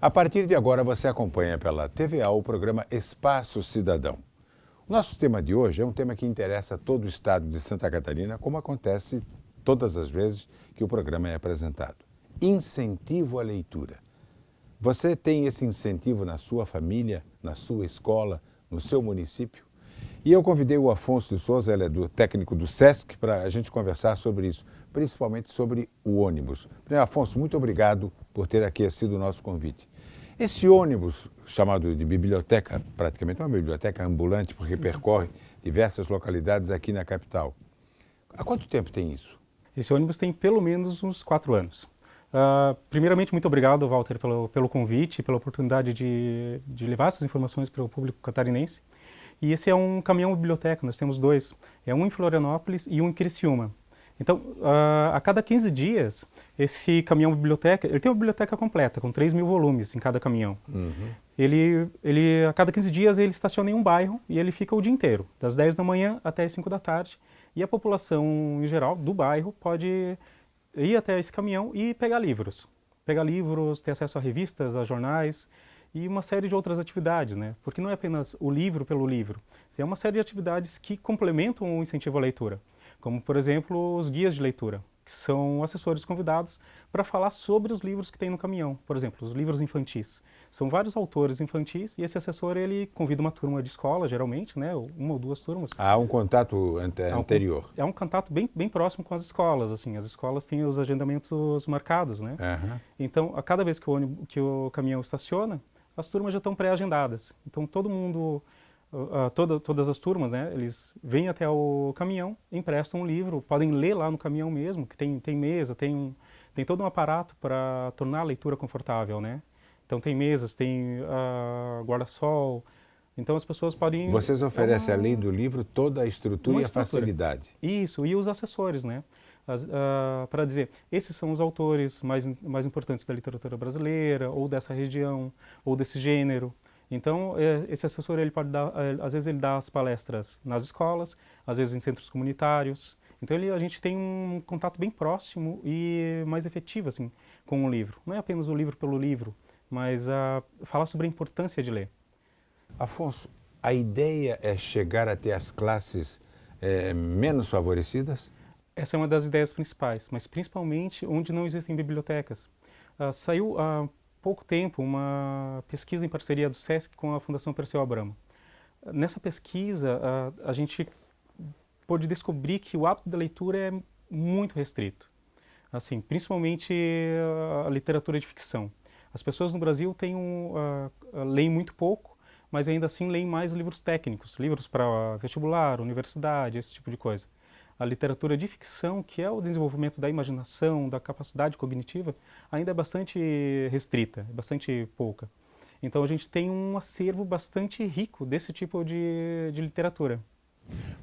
A partir de agora você acompanha pela TVA o programa Espaço Cidadão. O nosso tema de hoje é um tema que interessa todo o estado de Santa Catarina, como acontece todas as vezes que o programa é apresentado. Incentivo à leitura. Você tem esse incentivo na sua família, na sua escola, no seu município? E eu convidei o Afonso de Souza, ele é técnico do SESC, para a gente conversar sobre isso, principalmente sobre o ônibus. Primeiro, Afonso, muito obrigado por ter aquecido o nosso convite. Esse ônibus, chamado de biblioteca, praticamente uma biblioteca ambulante, porque percorre diversas localidades aqui na capital. Há quanto tempo tem isso? Esse ônibus tem pelo menos uns 4 anos. Primeiramente, muito obrigado, Walter, pelo convite, pela oportunidade de levar essas informações para o público catarinense. E esse é um caminhão biblioteca, nós temos 2. É um em Florianópolis e um em Criciúma. Então, a cada 15 dias, esse caminhão biblioteca, ele tem uma biblioteca completa, com 3.000 volumes em cada caminhão. A cada 15 dias, ele estaciona em um bairro e ele fica o dia inteiro, das 10 da manhã até as 5 da tarde. E a população, em geral, do bairro, pode ir até esse caminhão e pegar livros. Pegar livros, ter acesso a revistas, a jornais e uma série de outras atividades, né? Porque não é apenas o livro pelo livro, é uma série de atividades que complementam o incentivo à leitura. Como, por exemplo, os guias de leitura, que são assessores convidados para falar sobre os livros que tem no caminhão. Por exemplo, os livros infantis. São vários autores infantis e esse assessor, ele convida uma turma de escola, geralmente, né, uma ou 2 turmas. Há um contato anterior? É um contato bem próximo com as escolas, assim. As escolas têm os agendamentos marcados, né? Então, a cada vez que o caminhão estaciona, as turmas já estão pré-agendadas. Então, todo mundo... todas as turmas, né, eles vêm até o caminhão, emprestam um livro, podem ler lá no caminhão mesmo, que tem mesa, tem todo um aparato para tornar a leitura confortável, né? Então tem mesas, tem guarda-sol, então as pessoas podem... Vocês oferecem, além do livro, toda a estrutura e a facilidade. Isso, e os assessores, né? Para dizer, esses são os autores mais importantes da literatura brasileira, ou dessa região, ou desse gênero. Então, esse assessor, ele pode dar, às vezes ele dá as palestras nas escolas, às vezes em centros comunitários. Então, a gente tem um contato bem próximo e mais efetivo, assim, com o livro. Não é apenas o livro pelo livro, mas falar sobre a importância de ler. Afonso, a ideia é chegar até as classes menos favorecidas? Essa é uma das ideias principais, mas principalmente onde não existem bibliotecas. Saiu pouco tempo uma pesquisa em parceria do SESC com a Fundação Perseu Abramo. Nessa pesquisa, a gente pôde descobrir que o hábito da leitura é muito restrito, assim, principalmente a literatura de ficção. As pessoas no Brasil leem muito pouco, mas ainda assim leem mais livros técnicos, livros para vestibular, universidade, esse tipo de coisa. A literatura de ficção, que é o desenvolvimento da imaginação, da capacidade cognitiva, ainda é bastante restrita, bastante pouca. Então a gente tem um acervo bastante rico desse tipo de literatura.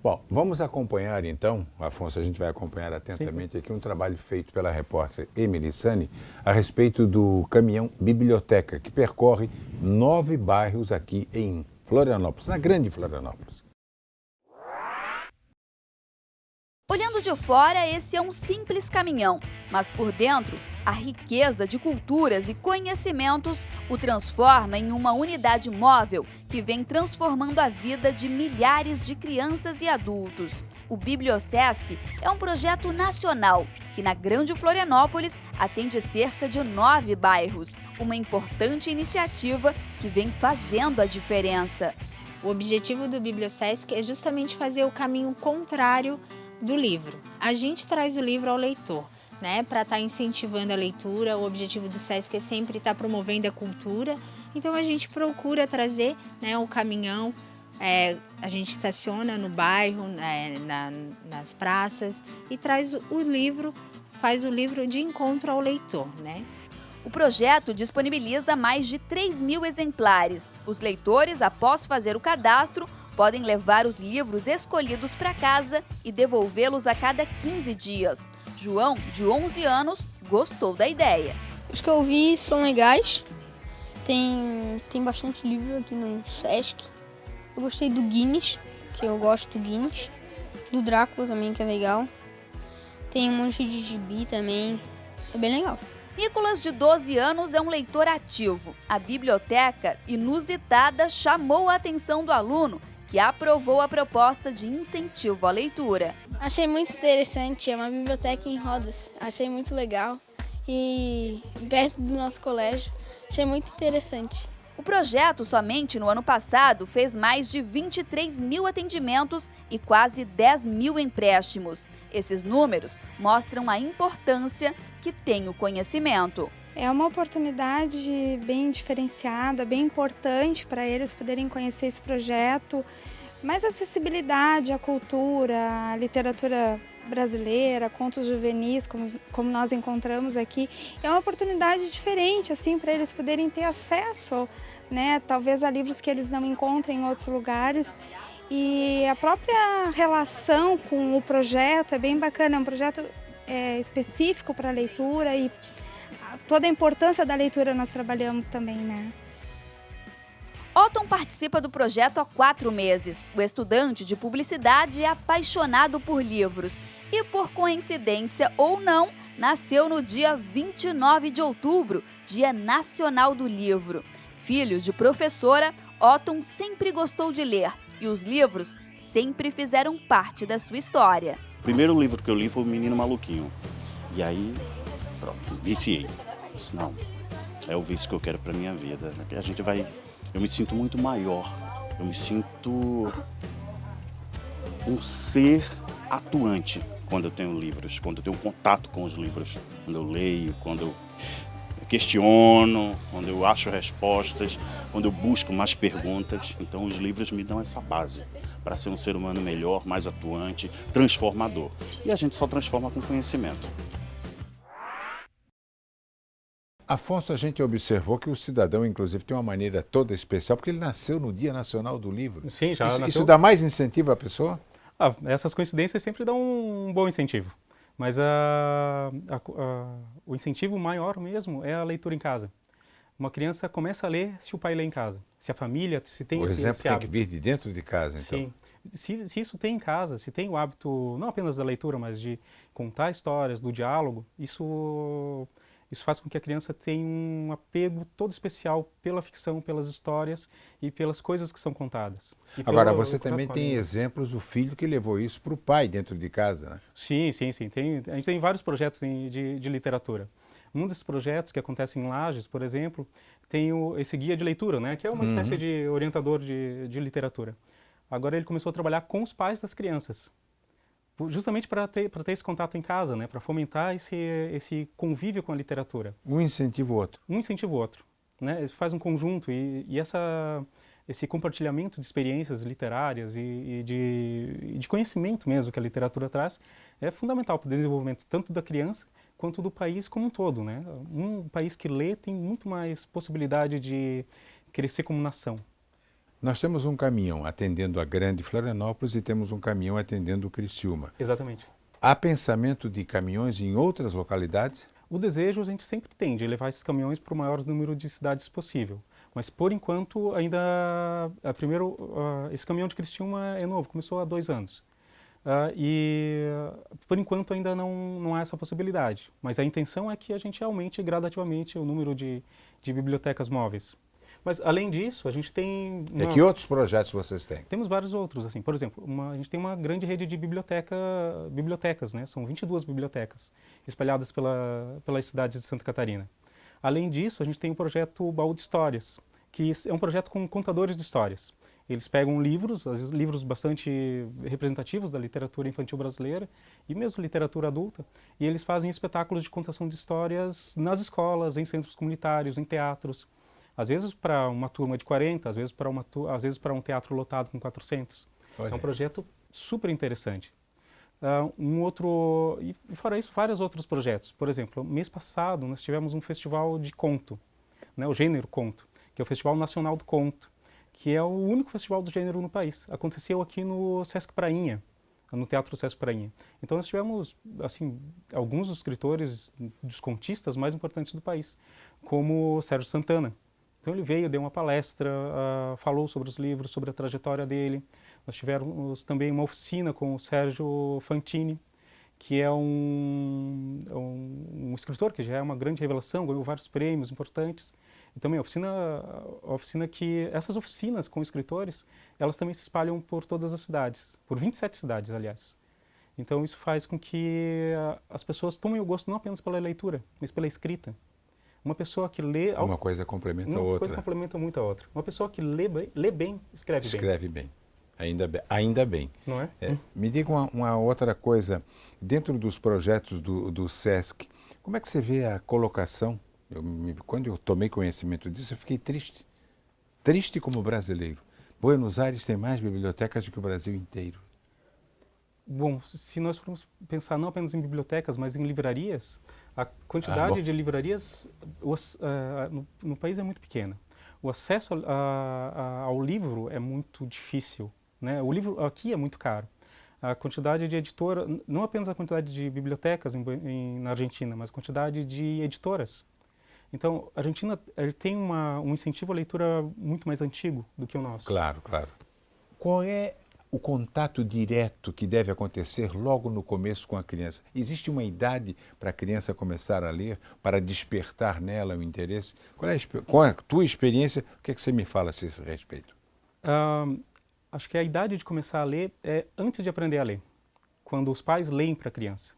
Bom, vamos acompanhar então, Afonso, a gente vai acompanhar atentamente aqui um trabalho feito pela repórter Emily Sani a respeito do caminhão biblioteca, que percorre 9 bairros aqui em Florianópolis, na grande Florianópolis. Olhando de fora, esse é um simples caminhão, mas por dentro, a riqueza de culturas e conhecimentos o transforma em uma unidade móvel que vem transformando a vida de milhares de crianças e adultos. O BiblioSesc é um projeto nacional que na Grande Florianópolis atende cerca de 9 bairros. Uma importante iniciativa que vem fazendo a diferença. O objetivo do BiblioSesc é justamente fazer o caminho contrário do livro. A gente traz o livro ao leitor, né, para estar incentivando a leitura. O objetivo do SESC é sempre estar promovendo a cultura. Então a gente procura trazer, né, o caminhão, a gente estaciona no bairro, nas praças e traz o livro, faz o livro de encontro ao leitor, né? O projeto disponibiliza mais de 3.000 exemplares. Os leitores, após fazer o cadastro, podem levar os livros escolhidos para casa e devolvê-los a cada 15 dias. João, de 11 anos, gostou da ideia. Os que eu vi são legais, tem bastante livro aqui no SESC. Eu gostei do Guinness, que eu gosto do Guinness, do Drácula também, que é legal. Tem um monte de gibi também, é bem legal. Nicolas, de 12 anos, é um leitor ativo. A biblioteca inusitada chamou a atenção do aluno, que aprovou a proposta de incentivo à leitura. Achei muito interessante, é uma biblioteca em rodas, achei muito legal e perto do nosso colégio, achei muito interessante. O projeto, somente no ano passado, fez mais de 23 mil atendimentos e quase 10 mil empréstimos. Esses números mostram a importância que tem o conhecimento. É uma oportunidade bem diferenciada, bem importante para eles poderem conhecer esse projeto. Mais acessibilidade à cultura, à literatura brasileira, contos juvenis, como nós encontramos aqui. É uma oportunidade diferente assim, para eles poderem ter acesso, né, talvez a livros que eles não encontrem em outros lugares. E a própria relação com o projeto é bem bacana, é um projeto específico para a leitura e toda a importância da leitura nós trabalhamos também, né? Otton participa do projeto há 4 meses. O estudante de publicidade é apaixonado por livros e, por coincidência ou não, nasceu no dia 29 de outubro, Dia Nacional do Livro. Filho de professora, Otton sempre gostou de ler e os livros sempre fizeram parte da sua história. O primeiro livro que eu li foi O Menino Maluquinho. E aí, pronto, viciei. Disse, não, é o vício que eu quero para minha vida. Eu me sinto muito maior, eu me sinto um ser atuante quando eu tenho livros, quando eu tenho contato com os livros, quando eu leio, quando eu questiono, quando eu acho respostas, quando eu busco mais perguntas. Então os livros me dão essa base para ser um ser humano melhor, mais atuante, transformador. E a gente só transforma com conhecimento. Afonso, a gente observou que o cidadão, inclusive, tem uma maneira toda especial, porque ele nasceu no Dia Nacional do Livro. Sim, já nasceu. Isso dá mais incentivo à pessoa? Essas coincidências sempre dão um bom incentivo. Mas o incentivo maior mesmo é a leitura em casa. Uma criança começa a ler se o pai lê em casa. Se a família, se tem esse hábito. O exemplo tem que vir de dentro de casa, então. Sim. Se isso tem em casa, se tem o hábito, não apenas da leitura, mas de contar histórias, do diálogo, isso faz com que a criança tenha um apego todo especial pela ficção, pelas histórias e pelas coisas que são contadas. Agora, você também tem exemplos do filho que levou isso para o pai dentro de casa, né? Sim. A gente tem vários projetos de literatura. Um desses projetos que acontece em Lages, por exemplo, tem esse guia de leitura, né, que é uma espécie de orientador de literatura. Agora ele começou a trabalhar com os pais das crianças. Justamente para ter esse contato em casa, né? Para fomentar esse convívio com a literatura. Um incentiva o outro. Um incentiva o outro. Né? Faz um conjunto e esse compartilhamento de experiências literárias e de conhecimento mesmo que a literatura traz é fundamental para o desenvolvimento tanto da criança quanto do país como um todo. Né? Um país que lê tem muito mais possibilidade de crescer como nação. Nós temos um caminhão atendendo a Grande Florianópolis e temos um caminhão atendendo o Criciúma. Exatamente. Há pensamento de caminhões em outras localidades? O desejo a gente sempre tem de levar esses caminhões para o maior número de cidades possível. Mas, por enquanto, esse caminhão de Criciúma é novo, começou há 2 anos. Por enquanto, ainda não há essa possibilidade. Mas a intenção é que a gente aumente gradativamente o número de bibliotecas móveis. Mas, além disso, a gente tem... Que outros projetos vocês têm? Temos vários outros. Assim. Por exemplo, a gente tem uma grande rede de bibliotecas, né? São 22 bibliotecas espalhadas pelas cidades de Santa Catarina. Além disso, a gente tem o projeto Baú de Histórias, que é um projeto com contadores de histórias. Eles pegam livros, às vezes livros bastante representativos da literatura infantil brasileira e mesmo literatura adulta, e eles fazem espetáculos de contação de histórias nas escolas, em centros comunitários, em teatros. Às vezes para uma turma de 40, às vezes para um teatro lotado com 400. Olha. É um projeto super interessante. E fora isso, vários outros projetos. Por exemplo, mês passado nós tivemos um festival de conto, né, o gênero conto, que é o Festival Nacional do Conto, que é o único festival do gênero no país. Aconteceu aqui no Sesc Prainha, no Teatro Sesc Prainha. Então nós tivemos assim, alguns dos escritores, dos contistas mais importantes do país, como Sérgio Santana. Então ele veio, deu uma palestra, falou sobre os livros, sobre a trajetória dele. Nós tivemos também uma oficina com o Sérgio Fantini, que é um escritor que já é uma grande revelação, ganhou vários prêmios importantes. E também essas oficinas com escritores, elas também se espalham por todas as cidades, por 27 cidades, aliás. Então isso faz com que as pessoas tomem o gosto não apenas pela leitura, mas pela escrita. Uma pessoa que lê... Uma coisa complementa a outra. Uma coisa complementa muito a outra. Uma pessoa que lê bem, escreve bem. Escreve bem. Ainda bem. Não é? Me diga uma outra coisa. Dentro dos projetos do SESC, como é que você vê a colocação? Quando eu tomei conhecimento disso, eu fiquei triste. Triste como brasileiro. Buenos Aires tem mais bibliotecas do que o Brasil inteiro. Bom, se nós formos pensar não apenas em bibliotecas, mas em livrarias, a quantidade de livrarias no país é muito pequena. O acesso ao livro é muito difícil, né? O livro aqui é muito caro. A quantidade de editora, não apenas a quantidade de bibliotecas na Argentina, mas a quantidade de editoras. Então, a Argentina tem um incentivo à leitura muito mais antigo do que o nosso. Claro. Qual é o contato direto que deve acontecer logo no começo com a criança? Existe uma idade para a criança começar a ler, para despertar nela o interesse? Qual é a tua experiência? O que é que você me fala a esse respeito? Acho que a idade de começar a ler é antes de aprender a ler, quando os pais leem para a criança.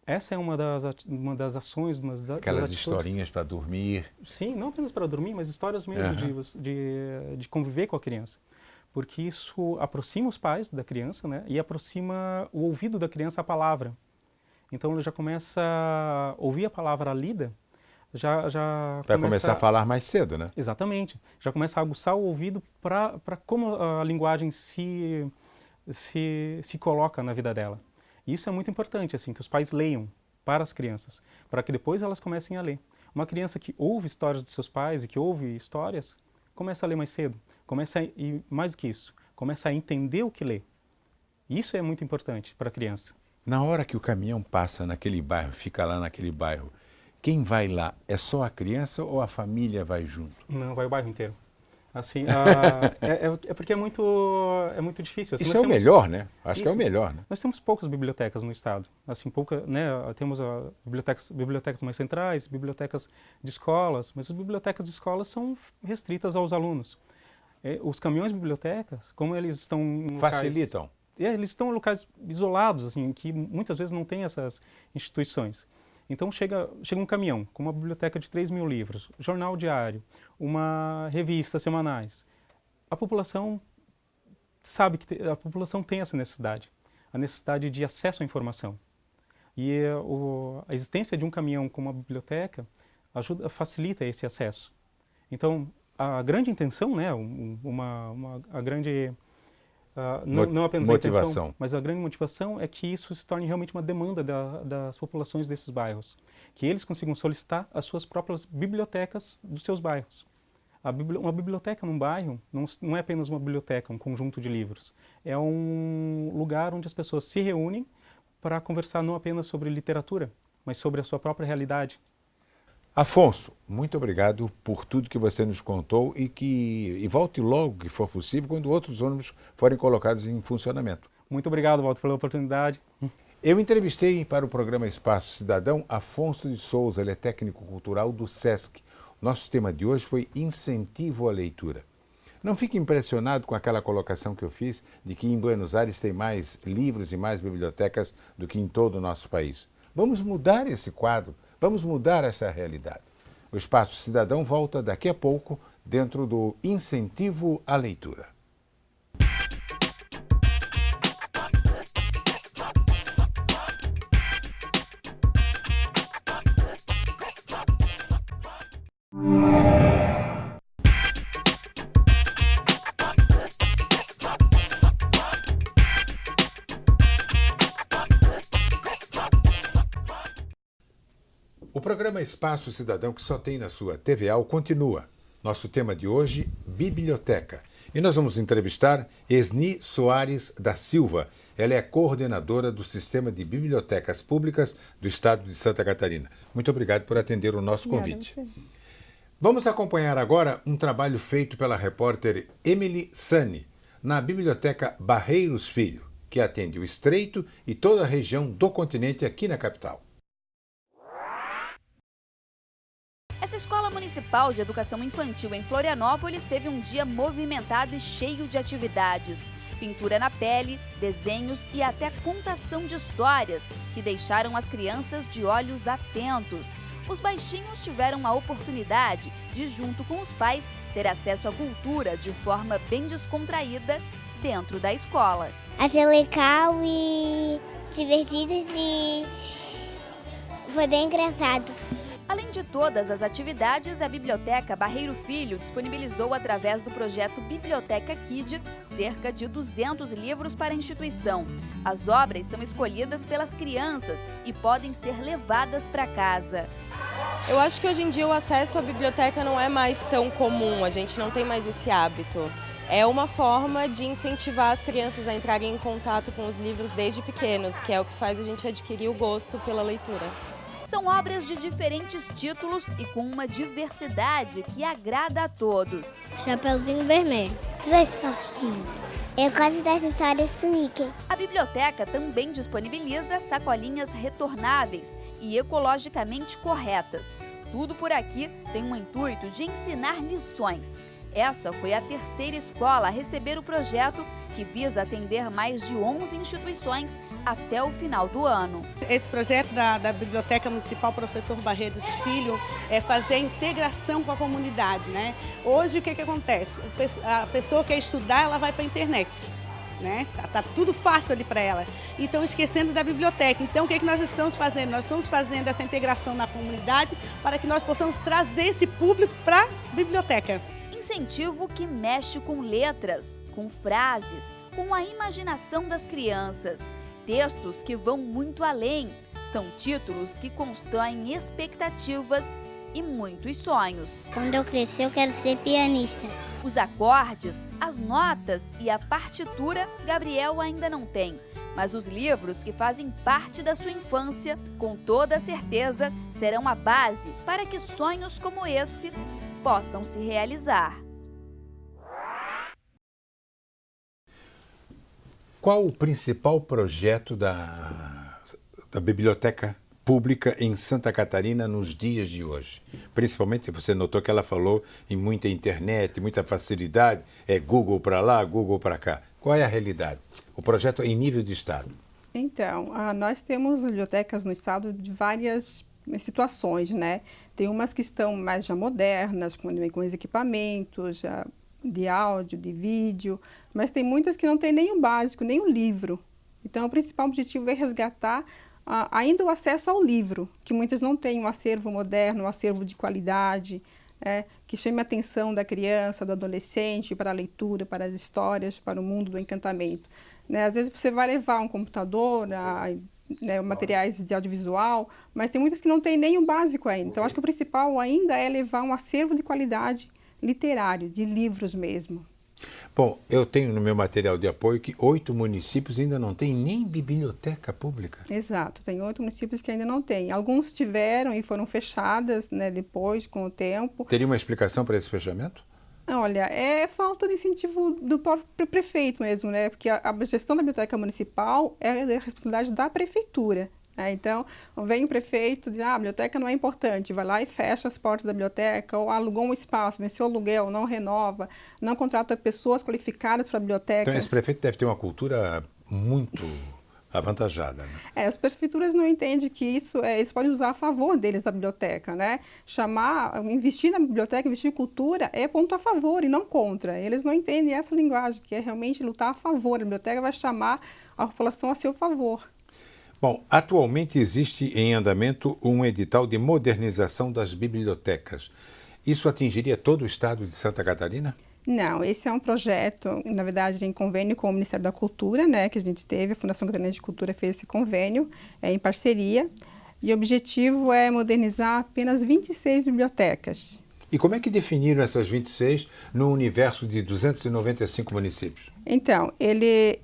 Essa é uma das ações, Aquelas historinhas para dormir. Sim, não apenas para dormir, mas histórias mesmo de conviver com a criança. Porque isso aproxima os pais da criança, né? E aproxima o ouvido da criança à palavra. Então ele já começa a ouvir a palavra lida, Vai começar a falar mais cedo, né? Exatamente. Já começa a aguçar o ouvido para como a linguagem se coloca na vida dela. E isso é muito importante, assim, que os pais leiam para as crianças, para que depois elas comecem a ler. Uma criança que ouve histórias de seus pais e que ouve histórias, começa a ler mais cedo. E mais do que isso, começa a entender o que lê. Isso é muito importante para a criança. Na hora que o caminhão passa naquele bairro, fica lá naquele bairro, quem vai lá? É só a criança ou a família vai junto? Não, vai o bairro inteiro. Assim, porque é muito difícil. Assim, isso é o melhor, né? Acho que é o melhor, né? Nós temos poucas bibliotecas no estado. Assim, né? Temos bibliotecas mais centrais, bibliotecas de escolas, mas as bibliotecas de escolas são restritas aos alunos. Os caminhões de bibliotecas, como eles estão em locais... Facilitam. Eles estão em locais isolados, assim, que muitas vezes não tem essas instituições. Então chega um caminhão com uma biblioteca de 3.000 livros, jornal diário, uma revista semanais. A população sabe que a população tem essa necessidade, a necessidade de acesso à informação. E a existência de um caminhão com uma biblioteca facilita esse acesso. Então a grande intenção, né, a grande não apenas motivação. A intenção, mas a grande motivação é que isso se torne realmente uma demanda das populações desses bairros. Que eles consigam solicitar as suas próprias bibliotecas dos seus bairros. Uma biblioteca num bairro não é apenas uma biblioteca, um conjunto de livros. É um lugar onde as pessoas se reúnem para conversar não apenas sobre literatura, mas sobre a sua própria realidade. Afonso, muito obrigado por tudo que você nos contou e volte logo que for possível quando outros ônibus forem colocados em funcionamento. Muito obrigado, Walter, pela oportunidade. Eu entrevistei para o programa Espaço Cidadão Afonso de Souza, ele é técnico cultural do SESC. Nosso tema de hoje foi incentivo à leitura. Não fique impressionado com aquela colocação que eu fiz de que em Buenos Aires tem mais livros e mais bibliotecas do que em todo o nosso país. Vamos mudar esse quadro. Vamos mudar essa realidade. O Espaço Cidadão volta daqui a pouco dentro do incentivo à leitura. O programa Espaço Cidadão, que só tem na sua TVAL, continua. Nosso tema de hoje, biblioteca. E nós vamos entrevistar Esni Soares da Silva. Ela é coordenadora do Sistema de Bibliotecas Públicas do Estado de Santa Catarina. Muito obrigado por atender o nosso convite. Vamos acompanhar agora um trabalho feito pela repórter Emily Sani, na Biblioteca Barreiros Filho. que atende o Estreito e toda a região do continente aqui na capital. Essa Escola Municipal de Educação Infantil em Florianópolis teve um dia movimentado e cheio de atividades. Pintura na pele, desenhos e até contação de histórias que deixaram as crianças de olhos atentos. Os baixinhos tiveram a oportunidade de, junto com os pais, ter acesso à cultura de forma bem descontraída dentro da escola. Achei legal e divertidas e foi bem engraçado. Além de todas as atividades, a Biblioteca Barreiro Filho disponibilizou, através do projeto Biblioteca Kid, cerca de 200 livros para a instituição. As obras são escolhidas pelas crianças e podem ser levadas para casa. Eu acho que hoje em dia o acesso à biblioteca não é mais tão comum, a gente não tem mais esse hábito. É uma forma de incentivar as crianças a entrarem em contato com os livros desde pequenos, que é o que faz a gente adquirir o gosto pela leitura. São obras de diferentes títulos e com uma diversidade que agrada a todos. Chapeuzinho Vermelho. 3 pauzinhos. Eu gosto das histórias do Mickey. A biblioteca também disponibiliza sacolinhas retornáveis e ecologicamente corretas. Tudo por aqui tem um intuito de ensinar lições. Essa foi a terceira escola a receber o projeto, que visa atender mais de 11 instituições até o final do ano. Esse projeto da Biblioteca Municipal Professor Barreiros Filho é fazer a integração com a comunidade, né? Hoje o que acontece? A pessoa quer estudar, ela vai para a internet, né? Tá tudo fácil ali para ela. E estão esquecendo da biblioteca. Então o que nós estamos fazendo? Nós estamos fazendo essa integração na comunidade para que nós possamos trazer esse público para a biblioteca. Incentivo que mexe com letras, com frases, com a imaginação das crianças. Textos que vão muito além. São títulos que constroem expectativas e muitos sonhos. Quando eu crescer, eu quero ser pianista. Os acordes, as notas e a partitura, Gabriel ainda não tem. Mas os livros que fazem parte da sua infância, com toda certeza, serão a base para que sonhos como esse possam se realizar. Qual o principal projeto da Biblioteca Pública em Santa Catarina nos dias de hoje? Principalmente, você notou que ela falou em muita internet, muita facilidade, é Google para lá, Google para cá. Qual é a realidade? O projeto em nível de estado? Então, nós temos bibliotecas no estado de várias situações, né? Tem umas que estão mais já modernas, com os equipamentos já de áudio, de vídeo, mas tem muitas que não tem nem o básico, nem o livro. Então, o principal objetivo é resgatar ainda o acesso ao livro, que muitas não têm um acervo moderno, um acervo de qualidade, que chame a atenção da criança, do adolescente para a leitura, para as histórias, para o mundo do encantamento. Né? Às vezes você vai levar um computador, materiais de audiovisual, mas tem muitas que não têm nem o básico ainda. Então, acho que o principal ainda é levar um acervo de qualidade literário, de livros mesmo. Bom, eu tenho no meu material de apoio que 8 municípios ainda não têm nem biblioteca pública. Exato, tem 8 municípios que ainda não têm. Alguns tiveram e foram fechadas, né, depois, com o tempo. Teria uma explicação para esse fechamento? Olha, é falta de incentivo do próprio prefeito mesmo, né? Porque a gestão da biblioteca municipal é a responsabilidade da prefeitura. Então, vem o prefeito e diz, a biblioteca não é importante, vai lá e fecha as portas da biblioteca, ou alugou um espaço, venceu o aluguel, não renova, não contrata pessoas qualificadas para a biblioteca. Então, esse prefeito deve ter uma cultura muito avantajada, né? As prefeituras não entendem que eles podem usar a favor deles a biblioteca, né? Investir na biblioteca, investir em cultura é ponto a favor e não contra. Eles não entendem essa linguagem, que é realmente lutar a favor. A biblioteca vai chamar a população a seu favor. Bom, atualmente existe em andamento um edital de modernização das bibliotecas. Isso atingiria todo o estado de Santa Catarina? Não, esse é um projeto, na verdade, em convênio com o Ministério da Cultura, né, que a gente teve, a Fundação Catarinense de Cultura fez esse convênio em parceria, e o objetivo é modernizar apenas 26 bibliotecas. E como é que definiram essas 26 no universo de 295 municípios? Então,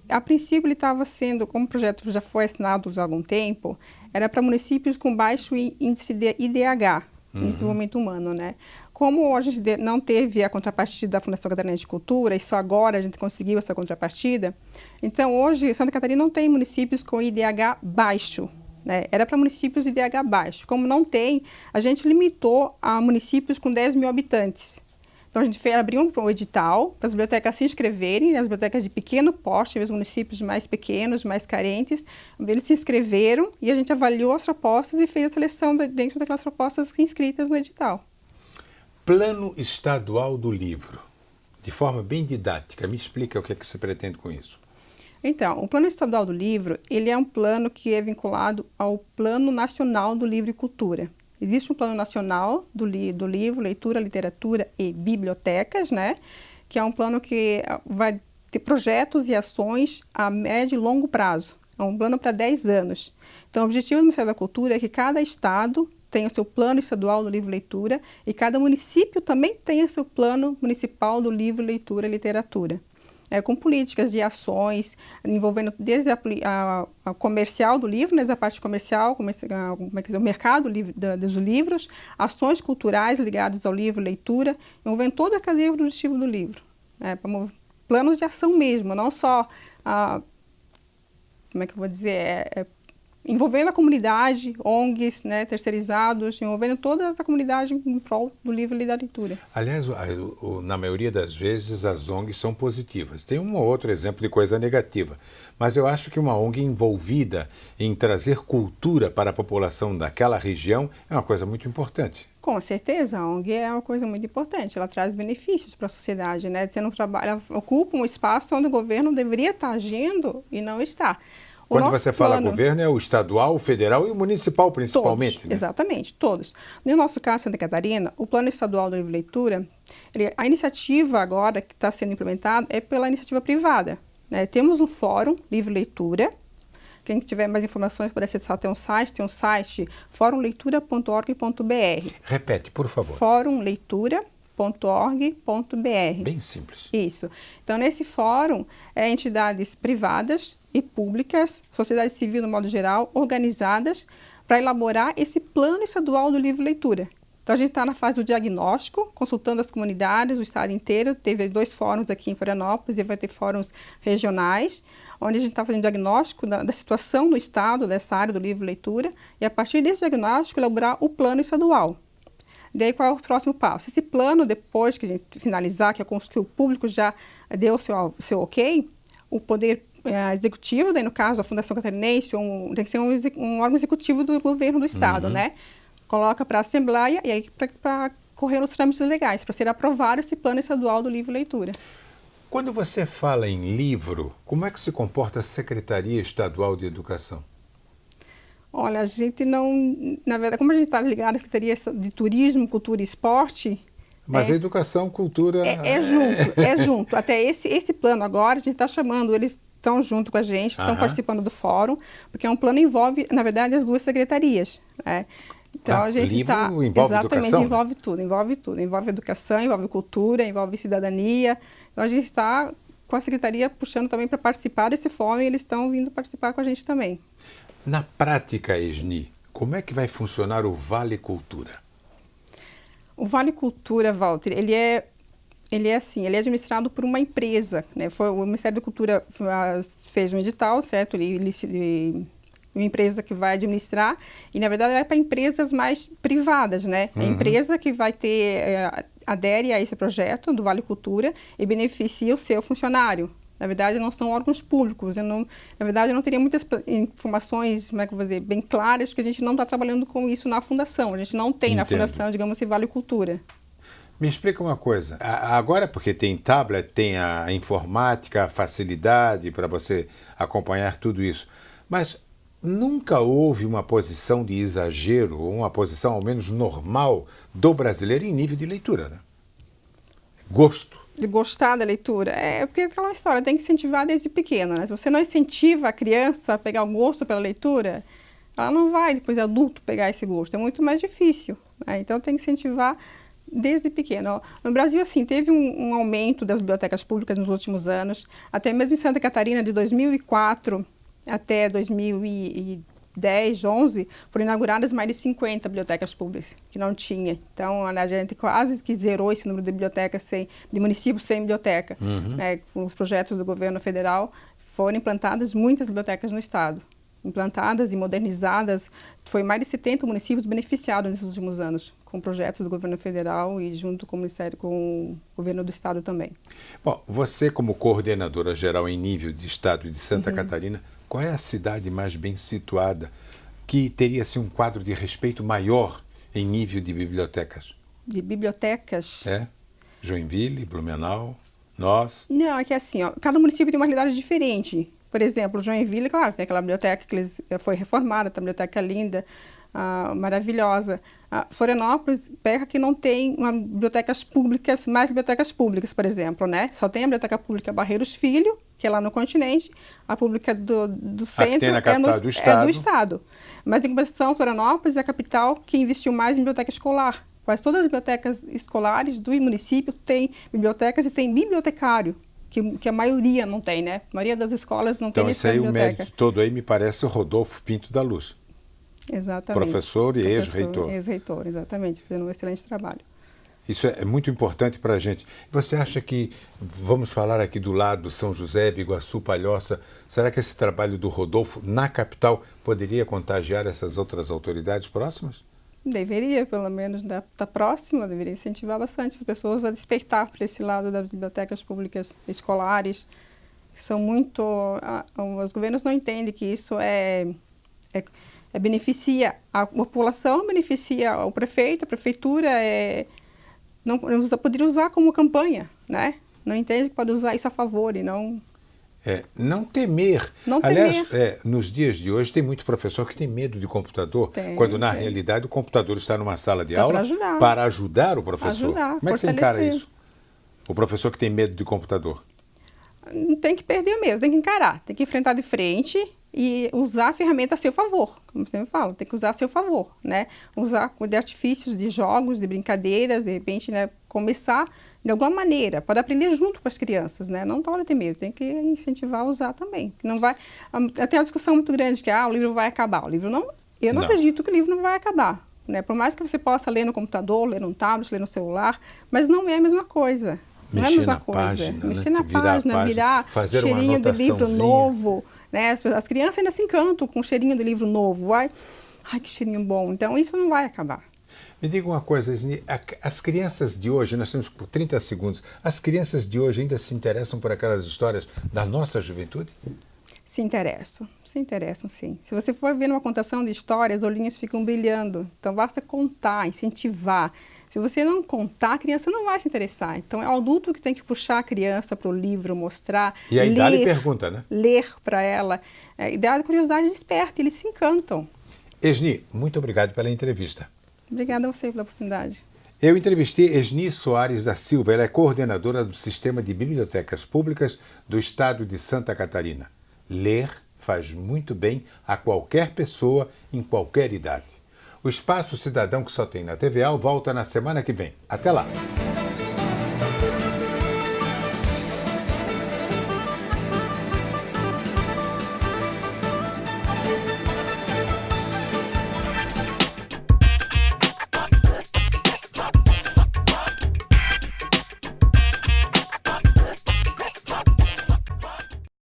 a princípio ele estava sendo, como o projeto já foi assinado há algum tempo, era para municípios com baixo índice de IDH, desenvolvimento humano, né? Como a gente não teve a contrapartida da Fundação Catarinense de Cultura, e só agora a gente conseguiu essa contrapartida, então hoje Santa Catarina não tem municípios com IDH baixo, né? Era para municípios IDH baixo. Como não tem, a gente limitou a municípios com 10 mil habitantes. Então a gente abriu um edital para as bibliotecas se inscreverem, as bibliotecas de pequeno porte, os municípios mais pequenos, mais carentes, eles se inscreveram e a gente avaliou as propostas e fez a seleção dentro daquelas propostas inscritas no edital. Plano Estadual do Livro. De forma bem didática, me explica o que é que se pretende com isso. Então, o Plano Estadual do Livro, ele é um plano que é vinculado ao Plano Nacional do Livro e Cultura. Existe um Plano Nacional do Livro, Leitura, Literatura e Bibliotecas, né? Que é um plano que vai ter projetos e ações a médio e longo prazo. É um plano para 10 anos. Então, o objetivo do Ministério da Cultura é que cada estado tenha o seu plano estadual do livro e leitura e cada município também tenha o seu plano municipal do livro, leitura e literatura. Com políticas de ações envolvendo desde a comercial do livro, desde a parte comercial, o mercado dos livros, ações culturais ligadas ao livro e leitura, envolvendo toda a cadeia produtiva do livro. Planos de ação mesmo, não só, envolvendo a comunidade, ONGs, né, terceirizados, envolvendo toda a comunidade em prol do livro e da leitura. Aliás, na maioria das vezes as ONGs são positivas. Tem um ou outro exemplo de coisa negativa, mas eu acho que uma ONG envolvida em trazer cultura para a população daquela região é uma coisa muito importante. Com certeza, a ONG é uma coisa muito importante, ela traz benefícios para a sociedade, né? Ela ocupa um espaço onde o governo deveria estar agindo e não está. Quando você fala governo, é o estadual, o federal e o municipal, principalmente. Todos, né? Exatamente, todos. No nosso caso, Santa Catarina, o Plano Estadual do Livro e Leitura, a iniciativa agora que está sendo implementada é pela iniciativa privada, né? Temos um fórum Livro e Leitura. Quem tiver mais informações pode acessar, tem um site forumleitura.org.br. Repete, por favor. forumleitura.org.br. Bem simples. Isso. Então, nesse fórum, entidades privadas e públicas, sociedade civil no modo geral, organizadas para elaborar esse plano estadual do livro e leitura. Então, a gente está na fase do diagnóstico, consultando as comunidades, o estado inteiro. Teve 2 fóruns aqui em Florianópolis e vai ter fóruns regionais, onde a gente está fazendo diagnóstico da situação do estado, dessa área do livro e leitura, e a partir desse diagnóstico, elaborar o plano estadual. Daí, qual é o próximo passo? Esse plano, depois que a gente finalizar, que o público já deu o seu ok, o poder executivo, daí no caso a Fundação Catarinense, tem que ser um órgão executivo do governo do estado, né? Coloca para a Assembleia e aí para correr os trâmites legais, para ser aprovado esse plano estadual do livro e leitura. Quando você fala em livro, como é que se comporta a Secretaria Estadual de Educação? Olha, a gente não... Na verdade, como a gente está ligado à Secretaria de Turismo, Cultura e Esporte... Mas a educação, cultura... É junto. Até esse plano agora, a gente está chamando, eles estão junto com a gente, estão participando do fórum, porque é um plano que envolve, na verdade, as 2 secretarias, né? Então, a gente está... Exatamente, educação, envolve tudo. Envolve educação, envolve cultura, envolve cidadania. Então, a gente está com a secretaria puxando também para participar desse fórum e eles estão vindo participar com a gente também. Na prática, Esni, como é que vai funcionar o Vale Cultura? O Vale Cultura, Walter, ele é administrado por uma empresa, né? O Ministério da Cultura fez um edital, certo? Uma empresa que vai administrar, e na verdade é para empresas mais privadas, né? A empresa que vai adere a esse projeto do Vale Cultura e beneficia o seu funcionário. Na verdade, não são órgãos públicos. Na verdade, eu não teria muitas informações, como é que eu vou dizer, bem claras, porque a gente não está trabalhando com isso na Fundação. A gente não tem na Fundação, digamos assim, Vale Cultura. Me explica uma coisa. Agora, porque tem tablet, tem a informática, a facilidade para você acompanhar tudo isso. Mas nunca houve uma posição de exagero, ou uma posição ao menos normal do brasileiro em nível de leitura, né? Gosto. De gostar da leitura. Porque aquela história tem que incentivar desde pequeno, né? Se você não incentiva a criança a pegar o gosto pela leitura, ela não vai, depois de adulto, pegar esse gosto. É muito mais difícil, né? Então, tem que incentivar desde pequeno. No Brasil, assim, teve um aumento das bibliotecas públicas nos últimos anos. Até mesmo em Santa Catarina, de 2004 até 2010, 2010, 11, foram inauguradas mais de 50 bibliotecas públicas, que não tinha. Então, a gente quase que zerou esse número de bibliotecas, de municípios sem biblioteca. Né? Com os projetos do governo federal, foram implantadas muitas bibliotecas no estado. Implantadas e modernizadas, foi mais de 70 municípios beneficiados nesses últimos anos, com projetos do governo federal e junto com o Ministério, com o governo do estado também. Bom, você como coordenadora geral em nível de estado de Santa Catarina, qual é a cidade mais bem situada que teria assim, um quadro de respeito maior em nível de bibliotecas? De bibliotecas? Joinville, Blumenau, nós? Não, é que assim, ó, cada município tem uma realidade diferente. Por exemplo, Joinville, claro, tem aquela biblioteca que foi reformada, a biblioteca linda, maravilhosa. Florianópolis peca que não tem bibliotecas públicas, mais bibliotecas públicas, por exemplo, né? Só tem a biblioteca pública Barreiros Filho, que é lá no continente, a pública do centro é do estado. Mas em compensação, Florianópolis é a capital que investiu mais em biblioteca escolar. Quase todas as bibliotecas escolares do município têm bibliotecas e tem bibliotecário. Que a maioria não tem, né? A maioria das escolas não tem biblioteca. Então, isso aí, o mérito todo aí, me parece o Rodolfo Pinto da Luz. Exatamente. Professor e ex-reitor. Ex-reitor, exatamente, fazendo um excelente trabalho. Isso é muito importante para a gente. Você acha que, vamos falar aqui do lado São José, Biguaçu, Palhoça, será que esse trabalho do Rodolfo na capital poderia contagiar essas outras autoridades próximas? Deveria, pelo menos, da próxima, deveria incentivar bastante as pessoas a despertar para esse lado das bibliotecas públicas escolares, que são muito... os governos não entendem que isso beneficia a população, beneficia o prefeito, a prefeitura, não poderia usar como campanha, né? Não entende que pode usar isso a favor e não... Não temer. Não Aliás, temer. Nos dias de hoje tem muito professor que tem medo de computador, quando na realidade o computador está numa sala de aula para ajudar o professor. Como é que você encara isso? O professor que tem medo de computador? Tem que perder o medo, tem que encarar, tem que enfrentar de frente e usar a ferramenta a seu favor, como você me fala, tem que usar a seu favor, né? Usar de artifícios, de jogos, de brincadeiras, de repente, né, começar de alguma maneira, pode aprender junto com as crianças, né? Não pode ter medo, tem que incentivar a usar também. Não vai, tem uma discussão muito grande que o livro vai acabar. O livro não, eu não acredito que o livro não vai acabar, né? Por mais que você possa ler no computador, ler no tablet, ler no celular, mas não é a mesma coisa. Não é a mesma coisa. Página, mexer na página, virar cheirinho de livro novo, né? As crianças ainda se encantam com o cheirinho de livro novo. Ai, que cheirinho bom. Então, isso não vai acabar. Me diga uma coisa, Esni, as crianças de hoje, nós temos por 30 segundos, as crianças de hoje ainda se interessam por aquelas histórias da nossa juventude? Se interessam sim. Se você for ver uma contação de histórias, os olhinhos ficam brilhando. Então, basta contar, incentivar. Se você não contar, a criança não vai se interessar. Então, é o adulto que tem que puxar a criança para o livro, mostrar, e aí dá-lhe pergunta, né? Ler para ela. E dá a curiosidade desperta, eles se encantam. Esni, muito obrigado pela entrevista. Obrigada a você pela oportunidade. Eu entrevistei Esni Soares da Silva, ela é coordenadora do Sistema de Bibliotecas Públicas do Estado de Santa Catarina. Ler faz muito bem a qualquer pessoa, em qualquer idade. O Espaço Cidadão, que só tem na TVA, volta na semana que vem. Até lá!